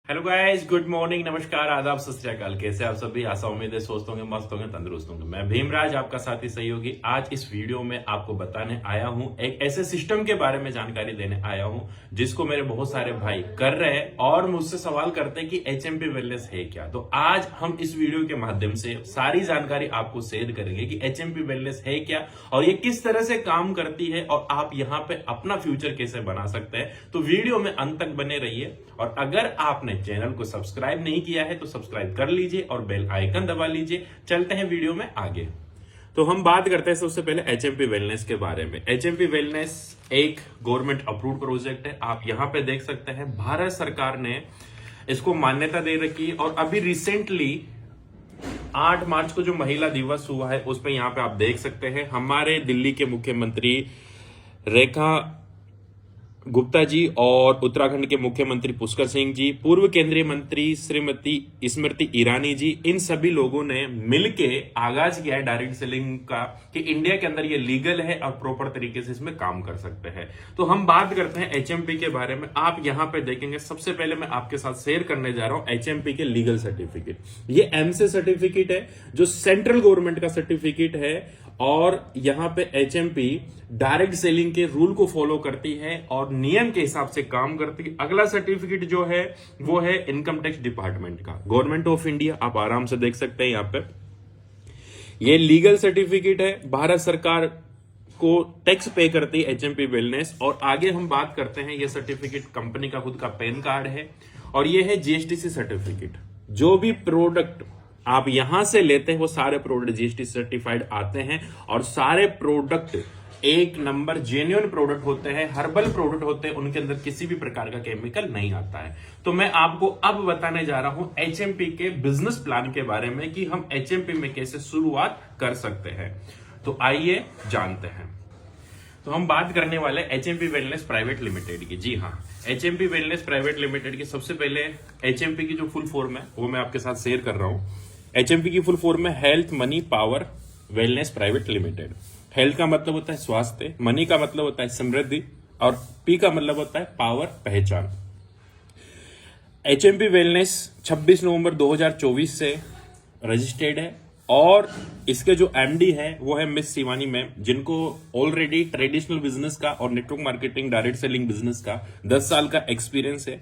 Hello guys, good morning, नमस्कार, आदाब, सत श्री अकाल। कैसे आप सभी? आशा उम्मीद है स्वस्थ होंगे, मस्त होंगे, तंदुरुस्त होंगे। मैं भीमराज, आपका साथी सहयोगी, आज इस वीडियो में आपको बताने आया हूं, एक ऐसे सिस्टम के बारे में जानकारी देने आया हूं जिसको मेरे बहुत सारे भाई कर रहे हैं और मुझसे सवाल करते हैं कि एचएमपी वेलनेस है क्या। तो आज हम इस वीडियो के माध्यम से सारी जानकारी आपको शेयर करेंगे कि एचएमपी वेलनेस है क्या और ये किस तरह से काम करती है और आप यहाँ पे अपना फ्यूचर कैसे बना सकते हैं। तो वीडियो में अंत तक बने रहिए और अगर आपने चैनल को सब्सक्राइब नहीं किया है तो सब्सक्राइब कर लीजिए और बेल आइकन दबा लीजिए। चलते हैं वीडियो में आगे। तो हम बात करते हैं सबसे पहले एचएमपी वेलनेस के बारे में। एचएमपी वेलनेस एक गवर्नमेंट अप्रूव्ड प्रोजेक्ट है। आप यहां पे देख सकते हैं भारत सरकार ने इसको मान्यता दे रखी है और अभी रिसेंटली 8 मार्च को जो महिला दिवस हुआ है उसमें यहां पे आप देख सकते हैं हमारे दिल्ली के मुख्यमंत्री रेखा गुप्ता जी और उत्तराखंड के मुख्यमंत्री पुष्कर सिंह जी, पूर्व केंद्रीय मंत्री श्रीमती स्मृति ईरानी जी, इन सभी लोगों ने मिलके आगाज किया है डायरेक्ट सेलिंग का कि इंडिया के अंदर ये लीगल है और प्रॉपर तरीके से इसमें काम कर सकते हैं। तो हम बात करते हैं एचएमपी के बारे में। आप यहां पे देखेंगे, सबसे पहले मैं आपके साथ शेयर करने जा रहा हूं एचएमपी के लीगल सर्टिफिकेट। ये एमसी सर्टिफिकेट है जो सेंट्रल गवर्नमेंट का सर्टिफिकेट है और यहां पे एचएमपी डायरेक्ट सेलिंग के रूल को फॉलो करती है और नियम के हिसाब से काम करती है। अगला सर्टिफिकेट जो है वो है इनकम टैक्स डिपार्टमेंट का, गवर्नमेंट ऑफ इंडिया। आप आराम से देख सकते हैं यहां पे ये लीगल सर्टिफिकेट है। भारत सरकार को टैक्स पे करती है एचएमपी वेलनेस। और आगे हम बात करते हैं, ये सर्टिफिकेट कंपनी का खुद का पैन कार्ड है और ये है जीएसटीसी सर्टिफिकेट। जो भी प्रोडक्ट आप यहां से लेते हैं वो सारे प्रोडक्ट जीएसटी सर्टिफाइड आते हैं और सारे प्रोडक्ट एक नंबर जेन्युइन प्रोडक्ट होते हैं, हर्बल प्रोडक्ट होते हैं, उनके अंदर किसी भी प्रकार का केमिकल नहीं आता है। तो मैं आपको अब बताने जा रहा हूं एचएमपी के बिजनेस प्लान के बारे में कि हम एचएमपी में कैसे शुरुआत कर सकते हैं। तो आइए जानते हैं। तो हम बात करने वाले एचएमपी वेलनेस प्राइवेट लिमिटेड की। जी हाँ, एचएमपी वेलनेस प्राइवेट लिमिटेड की सबसे पहले एचएमपी की जो फुल फॉर्म है वो मैं आपके साथ शेयर कर रहा हूं। एचएमपी की फुल फॉर्म है health money power wellness private limited. Health का मतलब होता है स्वास्थ्य, मनी का मतलब होता है समृद्धि और पी का मतलब होता है पावर, पहचान। एचएमपी वेलनेस 26 नवंबर 2024 से रजिस्टर्ड है और इसके जो एमडी है वो है मिस शिवानी मैम, जिनको ऑलरेडी ट्रेडिशनल बिजनेस का और network marketing direct selling business का 10 साल का एक्सपीरियंस है।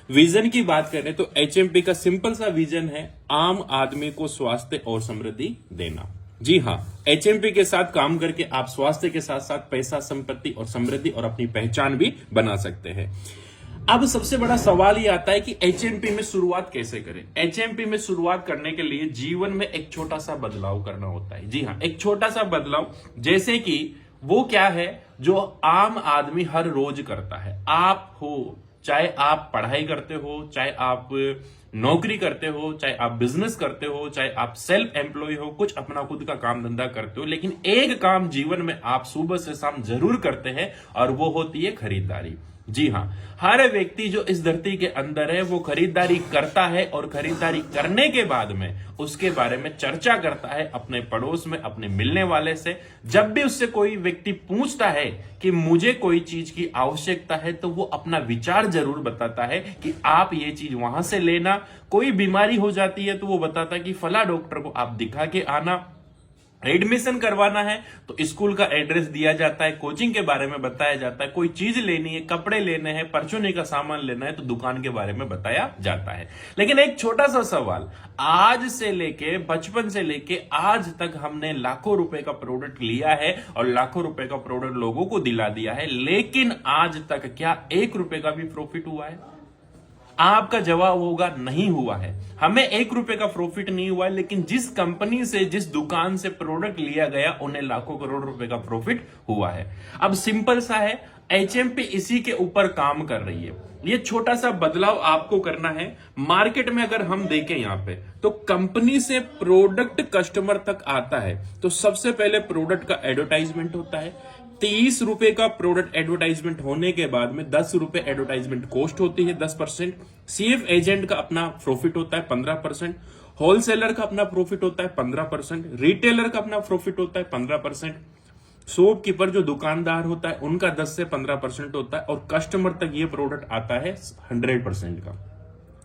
विजन की बात करें तो एचएमपी का सिंपल सा विजन है आम आदमी को स्वास्थ्य और समृद्धि देना। जी हाँ, एचएमपी के साथ काम करके आप स्वास्थ्य के साथ साथ पैसा, संपत्ति और समृद्धि और अपनी पहचान भी बना सकते हैं। अब सबसे बड़ा सवाल ये आता है कि एचएमपी में शुरुआत कैसे करें। एचएमपी में शुरुआत करने के लिए जीवन में एक छोटा सा बदलाव करना होता है। जी हाँ, एक छोटा सा बदलाव, जैसे कि वो क्या है जो आम आदमी हर रोज करता है। आप हो, चाहे आप पढ़ाई करते हो, चाहे आप नौकरी करते हो, चाहे आप बिजनेस करते हो, चाहे आप सेल्फ एम्प्लॉय हो, कुछ अपना खुद का काम धंधा करते हो, लेकिन एक काम जीवन में आप सुबह से शाम जरूर करते हैं और वो होती है खरीदारी। जी हाँ, हर व्यक्ति जो इस धरती के अंदर है वो खरीदारी करता है और खरीदारी करने के बाद में उसके बारे में चर्चा करता है अपने पड़ोस में, अपने मिलने वाले से। जब भी उससे कोई व्यक्ति पूछता है कि मुझे कोई चीज की आवश्यकता है तो वो अपना विचार जरूर बताता है कि आप ये चीज वहां से लेना। कोई बीमारी हो जाती है तो वो बताता है कि फला डॉक्टर को आप दिखा के आना। एडमिशन करवाना है तो स्कूल का एड्रेस दिया जाता है, कोचिंग के बारे में बताया जाता है, कोई चीज लेनी है, कपड़े लेने हैं, परचूने का सामान लेना है तो दुकान के बारे में बताया जाता है। लेकिन एक छोटा सा सवाल, आज से लेके बचपन से लेके आज तक हमने लाखों रुपए का प्रोडक्ट लिया है और लाखों रुपए का प्रोडक्ट लोगों को दिला दिया है, लेकिन आज तक क्या 1 रुपए का भी प्रॉफिट हुआ है? आपका जवाब होगा नहीं हुआ है। हमें 1 रुपए का प्रॉफिट नहीं हुआ है, लेकिन जिस कंपनी से, जिस दुकान से प्रोडक्ट लिया गया उन्हें लाखों करोड़ रुपए का प्रॉफिट हुआ है। अब सिंपल सा है, एचएमपी इसी के ऊपर काम कर रही है। ये छोटा सा बदलाव आपको करना है। मार्केट में अगर हम देखें यहां पे तो कंपनी से प्रोडक्ट कस्टमर तक आता है तो सबसे पहले प्रोडक्ट का एडवर्टाइजमेंट होता है। 30 रुपए का प्रोडक्ट एडवर्टाइजमेंट होने के बाद में 10 रुपए एडवर्टाइजमेंट कॉस्ट होती है 10%। सीएफ एजेंट का अपना प्रॉफिट होता है 15%। होलसेलर का अपना प्रॉफिट होता है 15%। रिटेलर का अपना प्रॉफिट होता है 15%। शॉपकीपर जो दुकानदार होता है उनका 10 से 15% होता है और कस्टमर तक ये प्रोडक्ट आता है 100% का।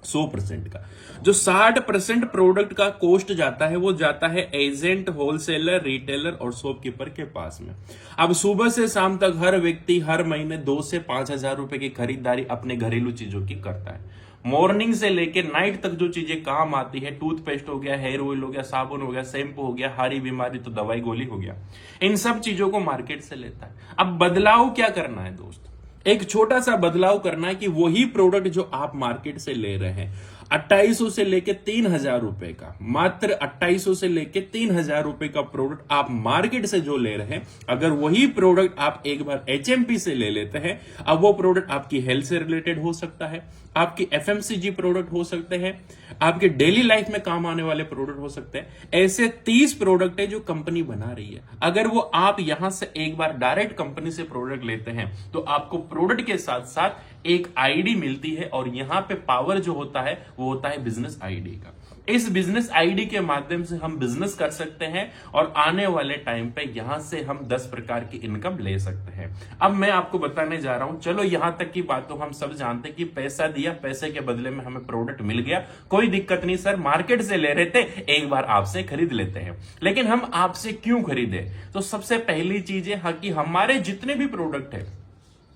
100% का। जो 60% प्रोडक्ट का कॉस्ट जाता है वो जाता है एजेंट, होलसेलर, रिटेलर और शॉपकीपर के पास में। अब सुबह से शाम तक हर व्यक्ति हर महीने 2 से 5 हजार रुपए की खरीदारी अपने घरेलू चीजों की करता है। मॉर्निंग से लेकर नाइट तक जो चीजें काम आती है, टूथपेस्ट हो गया, हेयर ऑयल हो गया, साबुन हो गया, शैम्पू हो गया, हारी बीमारी तो दवाई गोली हो गया, इन सब चीजों को मार्केट से लेता है। अब बदलाव क्या करना है दोस्त, एक छोटा सा बदलाव करना है कि वही प्रोडक्ट जो आप मार्केट से ले रहे हैं 2800 से लेके 3000 रुपए का, मात्र 2800 से लेके 3000 रुपए का प्रोडक्ट आप मार्केट से जो ले रहे हैं, अगर वही प्रोडक्ट आप एक बार एचएमपी से ले लेते हैं, अब वो प्रोडक्ट आपकी हेल्थ से रिलेटेड हो सकता है, आपकी एफएमसीजी प्रोडक्ट हो सकते हैं, आपके डेली लाइफ में काम आने वाले प्रोडक्ट हो सकते हैं। ऐसे 30 प्रोडक्ट है जो कंपनी बना रही है। अगर वो आप यहां से एक बार डायरेक्ट कंपनी से प्रोडक्ट लेते हैं तो आपको प्रोडक्ट के साथ साथ एक आईडी मिलती है, और यहां पे पावर जो होता है वो होता है बिजनेस आईडी का। इस बिजनेस आईडी के माध्यम से हम बिजनेस कर सकते हैं और आने वाले टाइम पे यहां से हम 10 प्रकार की इनकम ले सकते हैं। अब मैं आपको बताने जा रहा हूं, चलो यहां तक की बात तो हम सब जानते हैं कि पैसा दिया, पैसे के बदले में हमें प्रोडक्ट मिल गया, कोई दिक्कत नहीं सर, मार्केट से ले रहे थे, एक बार आपसे खरीद लेते हैं। लेकिन हम आपसे क्यों खरीदे? तो सबसे पहली चीज है कि हमारे जितने भी प्रोडक्ट है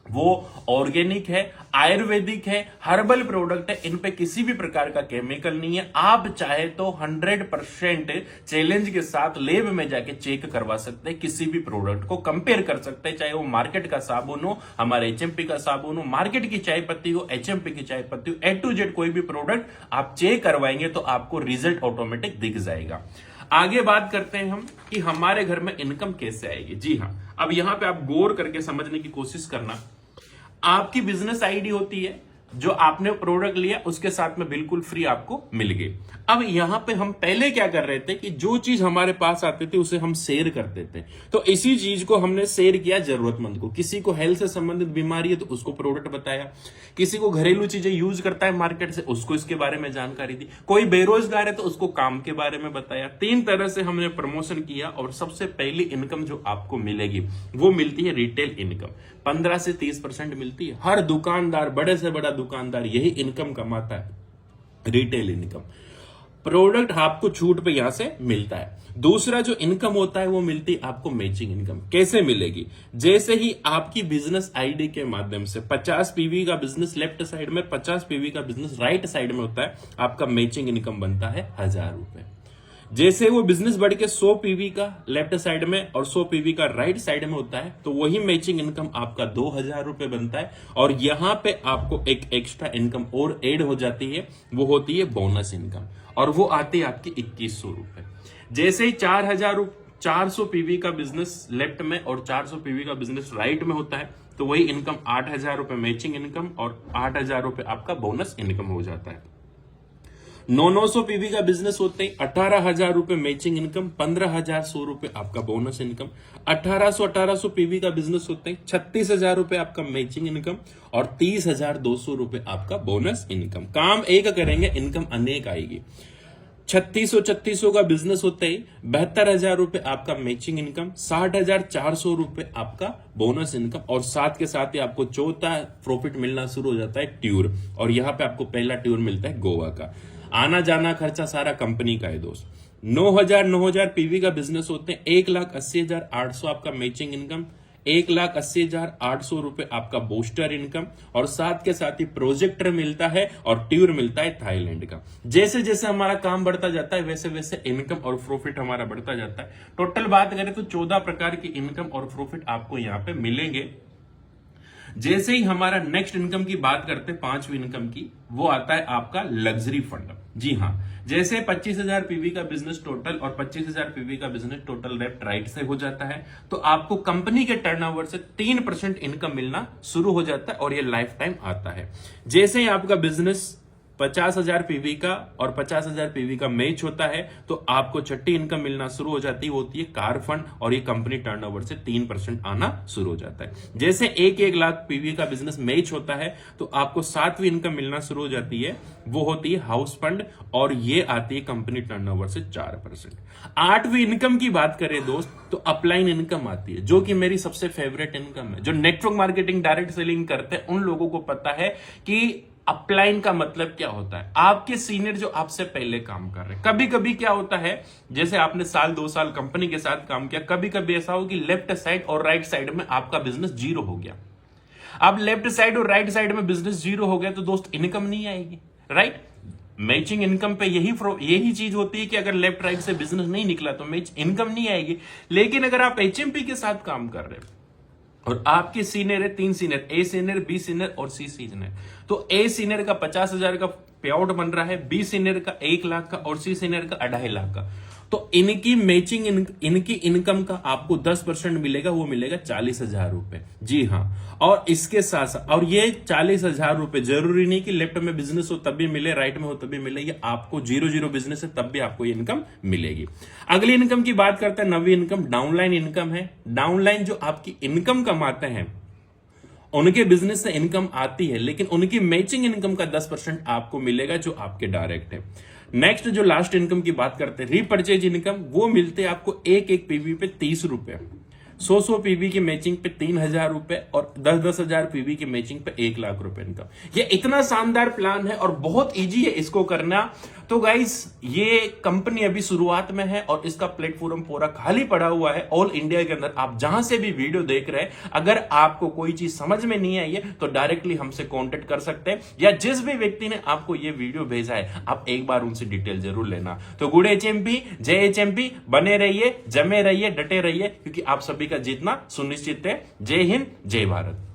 वो ऑर्गेनिक है, आयुर्वेदिक है, हर्बल प्रोडक्ट है, इन पे किसी भी प्रकार का केमिकल नहीं है। आप चाहे तो 100% चैलेंज के साथ लेब में जाके चेक करवा सकते हैं, किसी भी प्रोडक्ट को कंपेयर कर सकते हैं, चाहे वो मार्केट का साबुन हो, हमारे एचएमपी का साबुन हो, मार्केट की चाय पत्ती हो, एचएमपी की चाय पत्ती हो, A to Z कोई भी प्रोडक्ट आप चेक करवाएंगे तो आपको रिजल्ट ऑटोमेटिक दिख जाएगा। आगे बात करते हैं हम कि हमारे घर में इनकम कैसे आएगी। जी हां, अब यहां पे आप गौर करके समझने की कोशिश करना। आपकी बिजनेस आईडी होती है, जो आपने प्रोडक्ट लिया उसके साथ में बिल्कुल फ्री आपको मिल गई। अब यहां पे हम पहले क्या कर रहे थे कि जो चीज हमारे पास आती थी उसे हम शेयर करते थे, तो इसी चीज को हमने शेयर किया जरूरतमंद को। किसी को हेल्थ से संबंधित बीमारी है तो उसको प्रोडक्ट बताया, किसी को घरेलू चीजें यूज करता है मार्केट से, उसको इसके बारे में जानकारी दी, कोई बेरोजगार है तो उसको काम के बारे में बताया। 3 तरह से हमने प्रमोशन किया, और सबसे पहली इनकम जो आपको मिलेगी वो मिलती है रिटेल इनकम। 15 से 30% मिलती है। हर दुकानदार, बड़े से बड़ा दुकानदार यही इनकम कमाता है, रिटेल इनकम। प्रोडक्ट आपको छूट पे यहां से मिलता है। दूसरा जो इनकम होता है वो मिलती है आपको मैचिंग इनकम। कैसे मिलेगी? जैसे ही आपकी बिजनेस आईडी के माध्यम से 50 पीवी का बिजनेस लेफ्ट साइड में, 50 पीवी का बिजनेस राइट साइड में होता है, आपका मैचिंग इनकम बनता है 1000 रुपए। जैसे वो बिजनेस बढ़ के 100 पीवी का लेफ्ट साइड में और 100 पीवी का राइट साइड में होता है, तो वही मैचिंग इनकम आपका 2000 रुपए बनता है। और यहां पे आपको एक एक्स्ट्रा इनकम और ऐड हो जाती है, वो होती है बोनस इनकम, और वो आती है आपकी 2100 रुपए। जैसे ही 400 पीवी का बिजनेस लेफ्ट में और 400 पीवी का बिजनेस राइट में होता है, तो वही इनकम 8000 रुपए मैचिंग इनकम और 8000 रुपए आपका बोनस इनकम हो जाता है। 900 पीवी का बिजनेस होते हैं, 18,000 रुपए मैचिंग इनकम, 15,100 रुपए आपका बोनस इनकम। 1800 पीवी का बिजनेस होते हैं, 36,000 रुपए आपका मैचिंग इनकम और 30,200 रुपए आपका बोनस इनकम। काम एक करेंगे, इनकम अनेक आएगी। 3600 का बिजनेस होते ही 72,000 रुपए आपका मैचिंग इनकम, 60,400 रुपए आपका बोनस इनकम, और साथ के साथ ही आपको चौथा प्रॉफिट मिलना शुरू हो जाता है ट्यूर। और यहां पे आपको पहला ट्यूर मिलता है गोवा का। आना जाना खर्चा सारा कंपनी का है दोस्त। 9,000 पीवी का बिजनेस होते हैं, 1,80,800 आपका मैचिंग इनकम, 1,80,800 रुपए आपका बूस्टर इनकम, और साथ के साथ ही प्रोजेक्टर मिलता है और ट्यूर मिलता है थाईलैंड का। जैसे जैसे हमारा काम बढ़ता जाता है वैसे वैसे इनकम और प्रॉफिट हमारा बढ़ता जाता है। टोटल बात करें तो 14 प्रकार की इनकम और प्रॉफिट आपको यहां पे मिलेंगे। जैसे ही हमारा नेक्स्ट इनकम की बात करते हैं, 5वीं इनकम की, वो आता है आपका लग्जरी फंड। जी हां, जैसे 25,000 पीवी का बिजनेस टोटल और 25,000 पीवी का बिजनेस टोटल लेफ्ट राइट से हो जाता है, तो आपको कंपनी के टर्नओवर से 3% इनकम मिलना शुरू हो जाता है, और ये लाइफ टाइम आता है। जैसे ही आपका बिजनेस 50,000 पीवी का और 50,000 पीवी का मैच होता है, तो आपको छठी इनकम मिलना शुरू हो जाती है, वो होती है कार फंड, और ये कंपनी टर्नओवर से 3% आना शुरू हो जाता है। जैसे 1 लाख पीवी का बिजनेस मैच होता है, तो आपको 7वीं इनकम मिलना शुरू हो जाती है, वो होती है हाउस फंड, और ये आती है कंपनी टर्नओवर से 4%। 8वीं इनकम की बात करें दोस्त, तो अपलाइन इनकम आती है, जो कि मेरी सबसे फेवरेट इनकम है। जो नेटवर्क मार्केटिंग, डायरेक्ट सेलिंग करते हैं, उन लोगों को पता है कि अपलाइन का मतलब क्या होता है? आपके सीनियर जो आपसे पहले काम कर रहे हैं। कभी कभी क्या होता है, जैसे आपने साल 2 साल कंपनी के साथ काम किया, कभी कभी ऐसा हो कि लेफ्ट साइड और राइट साइड में आपका बिजनेस जीरो हो गया। अब लेफ्ट साइड और राइट साइड में बिजनेस जीरो हो गया तो दोस्त इनकम नहीं आएगी, राइट? मैचिंग इनकम पे यही चीज होती है कि अगर लेफ्ट राइट से बिजनेस नहीं निकला तो मैच इनकम नहीं आएगी। लेकिन अगर आप एचएमपी के साथ काम कर रहे हैं और आपके सीनियर है 3 senior, A senior, B senior और सी सीनियर, तो ए सीनियर का 50,000 का पे आउट बन रहा है, बी सीनियर का 1 लाख का और सी सीनियर का 2.5 लाख का, तो इनकी मैचिंग इनकी इनकम का आपको 10% मिलेगा, वो मिलेगा 40,000 रुपए। जी हाँ, और इसके साथ साथ, और ये 40,000 रुपए जरूरी नहीं कि लेफ्ट में बिजनेस हो तब भी मिले, राइट में हो तब भी मिले, ये आपको 0-0 बिजनेस है तब भी आपको ये इनकम मिलेगी। अगली इनकम की बात करते हैं, नवी इनकम, डाउनलाइन इनकम है। डाउनलाइन जो आपकी इनकम कमाते हैं उनके बिजनेस से इनकम आती है, लेकिन उनकी मैचिंग इनकम का 10% आपको मिलेगा जो आपके डायरेक्ट है। नेक्स्ट जो लास्ट इनकम की बात करते हैं, रीपर्चेज इनकम, वो मिलते हैं आपको एक पीवी पे 30 रुपए, 100 पीवी की मैचिंग पे 3,000 रुपए और 10,000 पीवी की मैचिंग पे 1 लाख रुपए इनकम। ये इतना शानदार प्लान है और बहुत इजी है इसको करना। तो गाइस, ये कंपनी अभी शुरुआत में है और इसका प्लेटफॉर्म पूरा खाली पड़ा हुआ है ऑल इंडिया के अंदर। आप जहां से भी वीडियो देख रहे हैं, अगर आपको कोई चीज समझ में नहीं आई है तो डायरेक्टली हमसे कांटेक्ट कर सकते हैं, या जिस भी व्यक्ति ने आपको ये वीडियो भेजा है आप एक बार उनसे डिटेल जरूर लेना। तो गुड एचएमपी, जय एचएमपी, बने रहिए, जमे रहिए, डटे रहिए, क्योंकि आप सभी का जीतना सुनिश्चित है। जय हिंद, जय भारत।